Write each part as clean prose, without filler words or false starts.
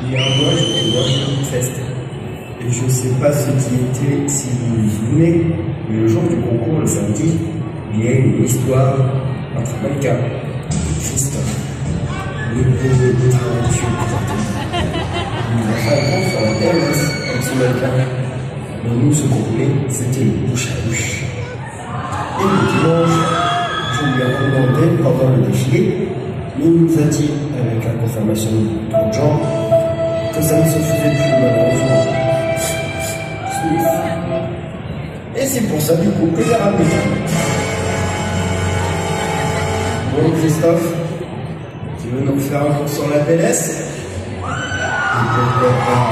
il y a un mois, j'étais dans une feste. Et je ne sais pas ce qui était, si vous vous souvenez, mais le jour du concours, le samedi, il y a une histoire entre Malika et Christophe, le beau talentueux présenté. Il a fait un grand sur la TMS avec son Malika. Mais nous, ce qu'on voulait, c'était une bouche à bouche. Et le dimanche, je lui ai demandé pendant le défilé, il nous a dit, avec la confirmation de trop de gens, que ça ne se faisait plus malheureusement. Et c'est pour ça du coup que j'ai ramené ça. Bon Christophe, tu veux nous faire un cours sur la PLS? Et pourquoi pas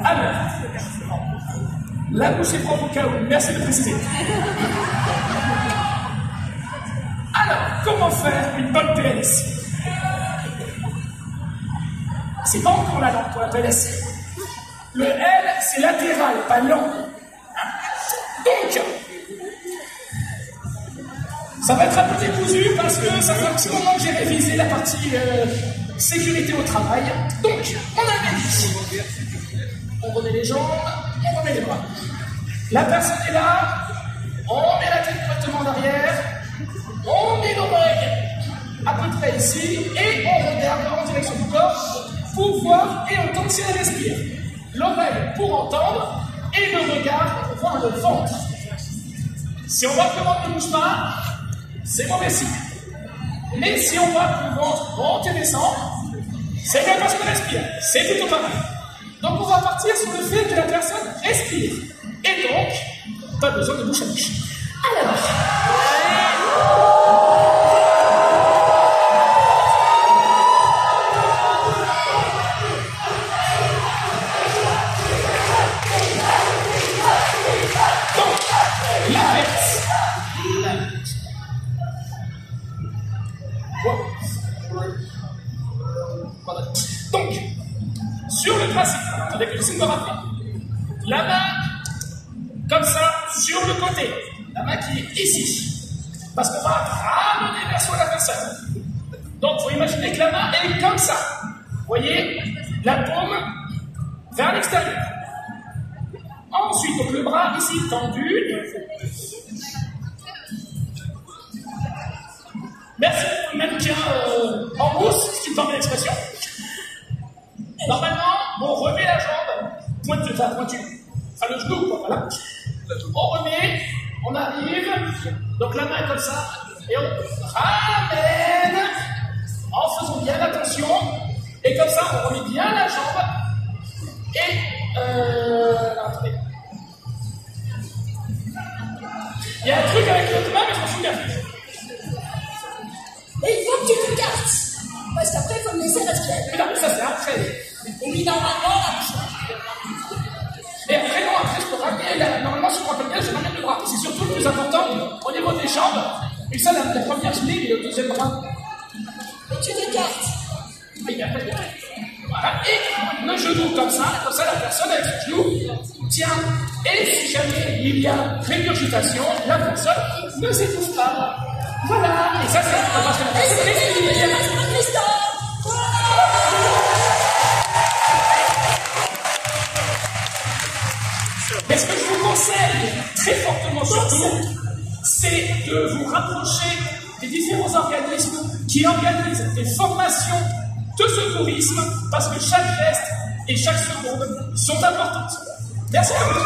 Alors, la bouche est propre au cas où, merci de préciser. Alors, comment faire une bonne PLS? C'est pas encore la langue pour la PLS. Le L, c'est latéral, pas lent. Donc, ça va être un peu décousu parce que ça fait un petit moment que j'ai révisé la partie sécurité au travail. Donc, on a dit, on remet les jambes, on remet les bras. La personne est là, on met la tête correctement derrière, on met l'oreille à peu près ici, et on regarde en direction du corps pour voir et entendre si elle respire. L'oreille pour entendre, et le regard pour voir le ventre. Si on voit que le ventre ne bouge pas, c'est mauvais signe. Mais si on voit que le ventre monte et descend, c'est bien parce qu'elle respire. C'est plutôt pas mal. Donc on va partir sur le fait que la personne respire. Et donc, pas besoin de bouche à bouche. Alors... Donc, sur le principe, attendez que j'essaie de me rappeler, la main, comme ça, sur le côté, la main qui est ici, parce qu'on va ramener vers soi la personne. Donc, il faut imaginer que la main est comme ça. Vous voyez, la paume vers l'extérieur. Ensuite, donc le bras ici tendu. Merci pour le mannequin en mousse, si tu me permets l'expression. Normalement, on remet la jambe pointue, enfin le genou, quoi, voilà. On remet, on arrive, donc la main comme ça, et on ramène en faisant bien attention, et comme ça, on remet bien la jambe, et attendez. Il y a un truc avec l'autre main, mais je m'en souviens plus. Et il faut que tu te gardes, parce qu'après, il faut me laisser respirer. Mais non, ça c'est après. Oui, normalement, la bouche. Et après, non, après, je peux ramener, normalement, si je me rappelle bien, je ramène le bras. C'est surtout le plus important au niveau des jambes. Et ça, la première ligne et le deuxième bras. Et tu t'écartes. Et après, voilà. Et le genou comme ça, la personne avec son genou tient. Et si jamais il y a régurgitation, la personne ne s'étouffe pas. Voilà. Et ça, c'est parce que la personne respire. Mais ce que je vous conseille très fortement surtout, c'est de vous rapprocher des différents organismes qui organisent des formations de secourisme parce que chaque geste et chaque seconde sont importantes. Merci à vous.